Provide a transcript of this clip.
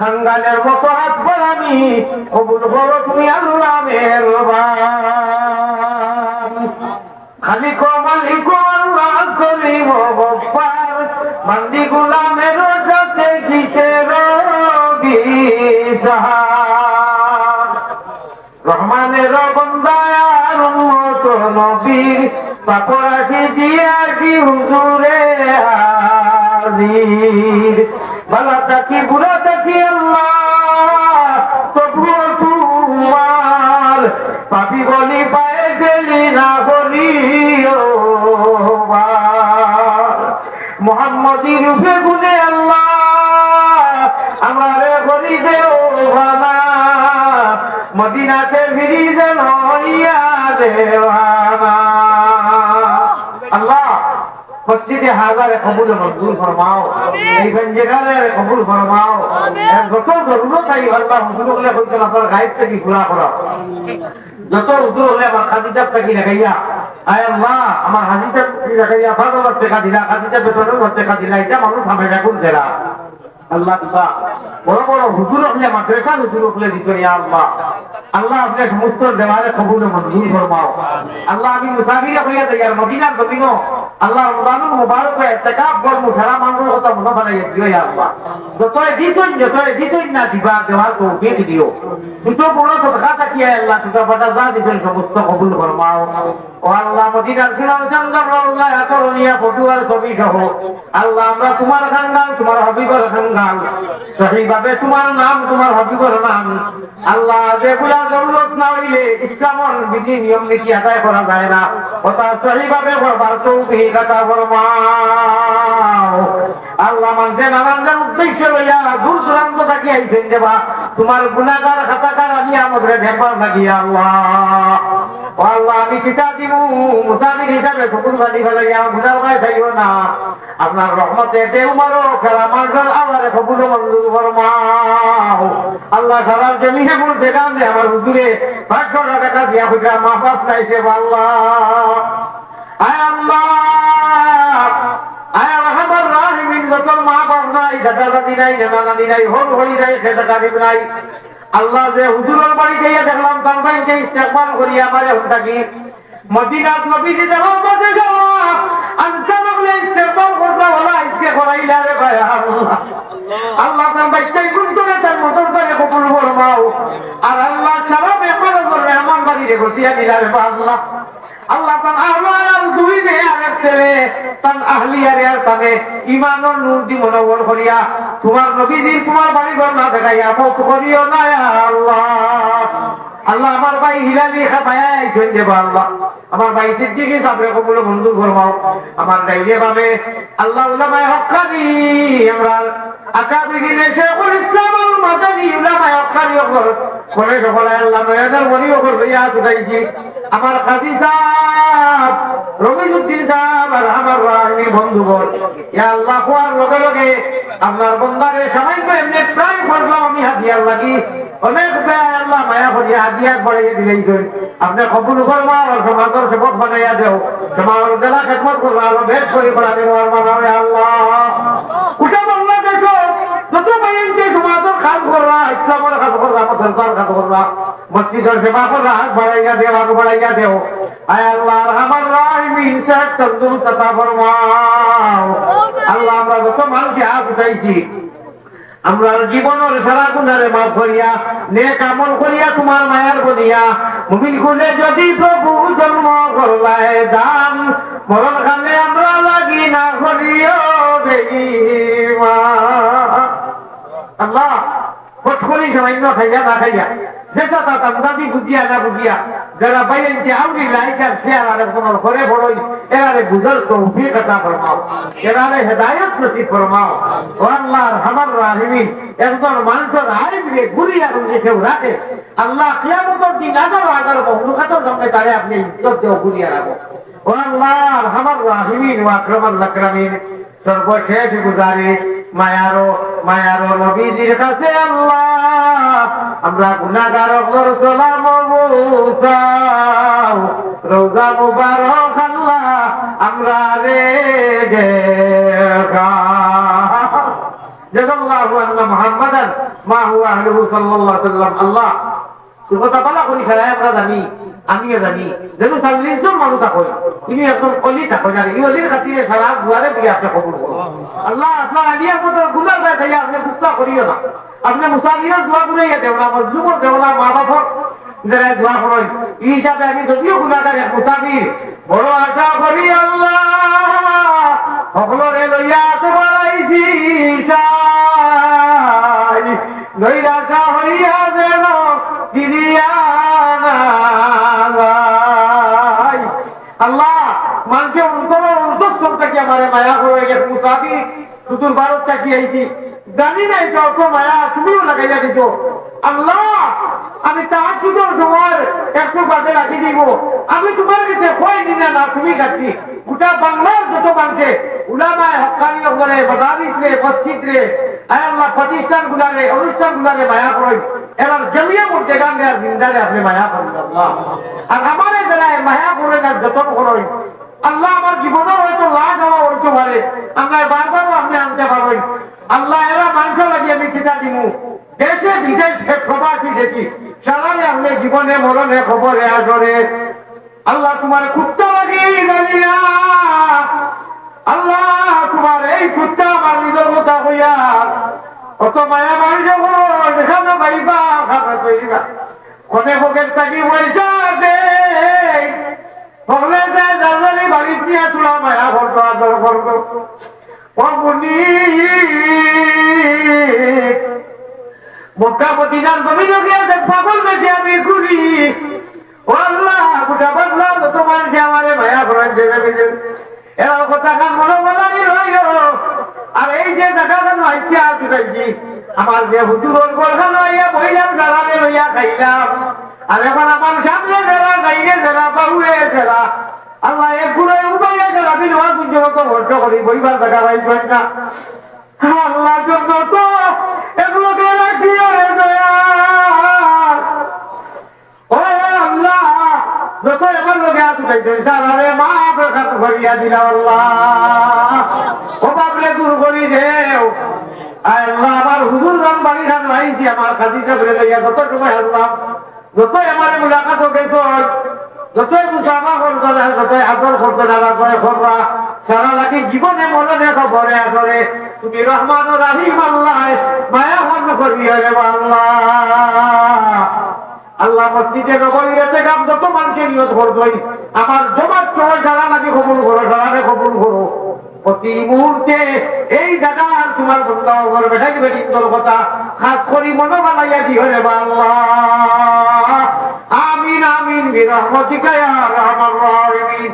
খাঙ্গালের মতো হাত বাড়ানি কবুল করো তুমি আল্লাহ মেহেরবান। খালিক মালিক আল্লাহ করিম গফফার, বান্দি গোলামের সাথে কিসের বিচার। রহমানের বন্দায়ার উম্মত নবীর পাপরাশি দিয়া কি হুজুরে হাজির। বালা থাকি বুড়া থাকি আল্লাহ তবুও তোমার, পাপি বলি পায়ে গেলি না বলি মোহাম্মদী রূপে গুনে আল্লাহ আমারে বলি দেও বাবা, মদিনাতে ফিরি যেন হইয়া দেওয়ানা। আল্লাহ মসজিদে হাজারে কবুল মঞ্জুর ফরমাও, এই গঞ্জেগারে কবুল ফরমাও। যত জরুরত আই আল্লাহ হুজুর হলে কইছেন আপনার গায়েব থেকে পুরা করা। যত হুজুর হলে আমার খাদিজাব থেকে লাগাইয়া, আয় আল্লাহ আমার হাজিজাব থেকে লাগাইয়া 12,000 টাকা দিলা, খাদিজাব বেতনের টাকা দিলা, এটা মানুষ আমি রাখুন দেলা। আল্লাহ বড় বড় হুজুর হলে মাদ্রাসা হুজুর হলে দিত ইয়া আল্লাহ। আল্লাহ আপনি সমস্ত দেওয়ারে কবুল মঞ্জুর ফরমাও। আল্লাহ আমি মুসাফির হইয়া যাই আর মদিনার জমিনও আল্লাহ রমজানুল মুবারক ইতিকাফ করব, সারা মানুষের কথা মনে বানাইয়া দিও ইয়া আল্লাহ। যতই দিছই না দিবা দেওয়ার তৌফিক দিও। দুটো বড় সদকা তাকিয়া আল্লাহ দুটো বাটা যা দিবেন সমস্ত কবুল ফরমাও। ও আল্লাহ মদিনার ফিরাও জান্নাত রওজা আকরনিয়া ফটুয়ার ছবি সহ আল্লাহ আমরা তোমার খানদান, তোমার হাবিবের খানদান, সহিভাবে তোমার নাম, তোমার হাবিবের নাম আল্লাহ যেগুলা জরুরত না হইলে ইসলামের বিধি নিয়ম নীতি আদায় করা যায় না, ওটা সহিভাবে করবার তৌফিক আতা ফরমাও। আল্লাহ মানতে নানান উদ্দেশ্য লইয়া দূর দূরান্ত থাকি আইছেন দেবা, তোমার গুনাহগার খাতাকার আমি আমাদের ঢেরবার লাগিয়া আল্লাহ। ও আল্লাহ আমি কিতা দিব মুসাফির হিসাবে কুকুর বাড়ি ফেলাইয়া গুনাহ গায়ে থাইও না, আপনার রহমতে দেও মারো খেলা মারবার আবারে কবুল মঞ্জুর ফরমাও। আল্লাহ সারা জমিনে গুলো দেখান দে আমার হুজুরে 500 টাকা দিয়া হইয়া মাফাস চাইছে আল্লাহ। আয় আল্লাহ আয় রহমান রাহিমিন, যত মা বাপ নাই, দাদা দাদি নাই, নানা নানি নাই, হল হই নাই, খেতা গারিব নাই আল্লাহ যে হুজুরের বাড়ি যাইয়া দেখলাম তার বাইকে ইস্তেকবাল করিয়া আমারে হুন্ডাকি মদিনাত নবীজি দেওয়া মাঝে যাওয়া আনসার বলে ইস্তেকবাল করতে বলা ইসকে করাইলা রে ভাই আল্লাহ। আল্লাহ তার বাচ্চাই গুন্তরে তার মোটর করে কবুল ফরমাও। আর আল্লাহ সারা ব্যাপার করবে আমার বাড়ি রে গতিয়া দিলা রে আল্লাহ। আল্লাহ তার আহলাল দুই মেয়ে আর এক ছেলে তার আহলিয়ারে আর তানে ইমানের নূর দি মনোবল করিয়া তোমার নবীজির তোমার বাড়ি ঘর না দেখাইয়া মুখ করিও না আল্লাহ। আল্লাহ আমার ভাই হিলালি খাবায় আইছেন দেব আল্লাহ, আমার ভাই সিদ্দিকী সাবরে কবুল মঞ্জুর ফরমাও। আমার ডাইলে ভাবে আল্লাহ উলামায়ে হক্কানি আমরা আকাবিরিনে শেখুল ইসলাম আল মাদানী উলামায়ে হক্কানি করে সকলে আল্লাহ নয়নের মনিও করবে ইয়া তুদাইছি আমার কাজী সাহেব রবিউদ্দিন সাহেব আর আমার রাহিনী বন্ধুগণ ইয়া আল্লাহ কোয়ার লগে লগে আপনার বন্দারে সামান্য এমনি প্রায় করলাম আমি হাতিয়ার লাগি অনেক আল্লাহ মায়া করিয়া হাতিয়ার বাড়িয়ে দিলেই আপনি কবুল করবা আর সমাজের সেবক বানাইয়া দেও, সমাজের জেলা খেদমত করবা আরো বেশ করে করা দেবো আল্লাহ। উঠা বাংলাদেশ যত বাইনতে সমাজের কাজ করবা, ইসলামের কাজ করবা, মুসলমানের কাজ করবা, মসজিদের সেবা করবা, হাত বাড়াইয়া দেও, আগে বাড়াইয়া দেও। আয় আল্লাহ রহমান রাহিমিন শেখ তন্দুরুস্ত আতা ফরমাও। আল্লাহ আমরা যত মানুষে হাত উঠাইছি আমরা জীবনের সারা গুনারে মাফ করিয়া নেক আমল করিয়া তোমার মায়ার বলিয়া মুমিন খুলে যদি প্রভু জন্ম করলায় দান মরণ কালে আমরা লাগি না করিও বেঈমান। আল্লাহ হট করি সামান্য খাইয়া না খাইয়া যেটা তাতাম দাদি বুঝিয়া না বুঝিয়া যারা বাইরে আউরি লাইকার শেয়ার আর কোন করে বড়ই এরারে বুঝার তৌফিক আতা ফরমাও, এরারে হেদায়েত নসিব ফরমাও। ও আল্লাহর রহমান রাহিমিন একজন মানুষের আইবরে গুলিয়া রুজে কেউ রাখে আল্লাহ কিয়ামতের দিন আগার মখলুকাতের সামনে তারে আপনি ইজ্জত দেও গুলিয়া রাখো। ও আল্লাহর রহমান রাহিমিন ওয়া আকরামাল আকরামিন সর্বশেষ গুজারি মায়ারো নবীজির কাছে আল্লাহ আমরা গুনাহগার সালাম মুসাও রোজা মুবারক আল্লাহ আমরা রে দেখা জাযাল্লাহু আন্না মুহাম্মাদান মা হুয়া আহলুহু সাল্লাল্লাহু আলাইহি ওয়াসাল্লাম। আল্লাহ কথা বলা করি খেলায় আমরা জানি, আমিও জানি যেন 40 জন মানুষ থাকো ইনি একদম অলি থাকো না, এই অলির খাতিরে সারা দুয়ারে দিয়ে আপনি কবুল করুন। আল্লাহ আপনার আলিয়ার মতো গুনার গায়ে খাইয়া আপনি গুপ্তা করিও না, আপনি মুসাফিরের দোয়া ঘুরাইয়া দেও না, মজলুমর দেও না, মা বাপর যারা দোয়া করেন এই হিসাবে আমি যদিও গুনাগার এক মুসাফির বড় আশা করি আল্লাহ সকলরে লইয়া তোমার আইছি নৈরাশা হইয়া যেন ফিরিয়া না যায়। আল্লাহ মানুষের অন্তর থেকে আমার মায়া করে গেছে, মুসাফির সুদূর ভারত থাকি আইছি, জানি না এটা অত মায়া তুমিও লাগাইয়া দিত। আল্লাহ আমি তার সুদূর সময় একটু কাজে রাখি দিব, আমি তোমার কাছে কই নিনা না তুমি কাছি গোটা বাংলার যত মানুষে উলামায়ে হক্কানি করে মাদারিস রে মসজিদ রে আয় আল্লাহ প্রতিষ্ঠান গুলারে অনুষ্ঠান গুলারে মায়া করেন, এবার জমিয়া মধ্যে গান আর জিন্দারে আপনি মায়া করেন আল্লাহ। আর আমার যারা মায়া করেন আর যতন করেন আল্লাহ, আমার জীবনের হয়তো লাভ হওয়া হইতে পারে, আমরা বারবারও আপনি আনতে পারবেন আল্লাহ। এরা মানুষ লাগে আমি কিতা দিমু, দেশে বিদেশে প্রবাসী দেখি সারারে আপনি জীবনে মরণে খবরে আসরে আল্লাহ তোমার কুত্তা লাগে জানি না আল্লাহ, তোমার এই কুত্তা আমার নিজের কথা হইয়া অত মায়া মানুষ দেখানো পাইবা খাবার কইবা কোনে ভোগের থাকি পয়সা দে বলে যায় জানি বাড়ির নিয়ে তোলা মায়া করতো আদর করতো অমনি মক্কা মদিনার জমিন পাগল বেশি আমি ঘুরি ও আল্লাহ গোটা বদলা তোমার যে আমারে মায়া করেন এরা কথা খান মনে বলানি রইল। আর এই যে দেখা কেন আইসি আর বুঝাইছি আমার যে হুজুরের গোলখান হইয়া বইলাম দাঁড়ালে লইয়া খাইলাম, আর এখন আমার সামনে যারা গাইলে যারা বাহুয়ে যারা আল্লাহ এক ঘুরে উপায় যারা আমি নোয়া গুঞ্জনত ভর্য করি বইবার দেখা পাইবেন না আল্লাহর জন্য তো এগুলোকে রাখি রে দয়া ও আল্লাহ, যত এবার লোকে আসুন সারারে মা প্রকাশ করিয়া দিলা আল্লাহ ও বাবরে দূর করি দেও আল্লাহ। আমার হুজুর গান বাড়ি খান আইছি আমার কাজী চাপড়ে লইয়া যত সময় আসলাম, যতই আমার মুলাকাত গেছ, যতই মুসাফা করতো না, যতই আদর করতো না, যতই করবা সারা লাগে জীবনে মনে দেখো ভরে আসরে তুমি রহমান ও রাহিম আল্লাহ মায়া মন করিয়া রে আল্লাহ। আল্লাহ মসজিদে নগরীতে কাম যত মানুষের নিয়ত করতোই আমার জমার সময় সারা লাগে কবুল করো, সারারে কবুল করো প্রতি মুহূর্তে এই জায়গা আর তোমার বন্ধ করবে থাকবে কিন্তু কথা খাস করি মনে বানাইয়া দি হলে আল্লাহ আমিন আমিন বিরহমতিকা ইয়া আরহামার রাহিমিন।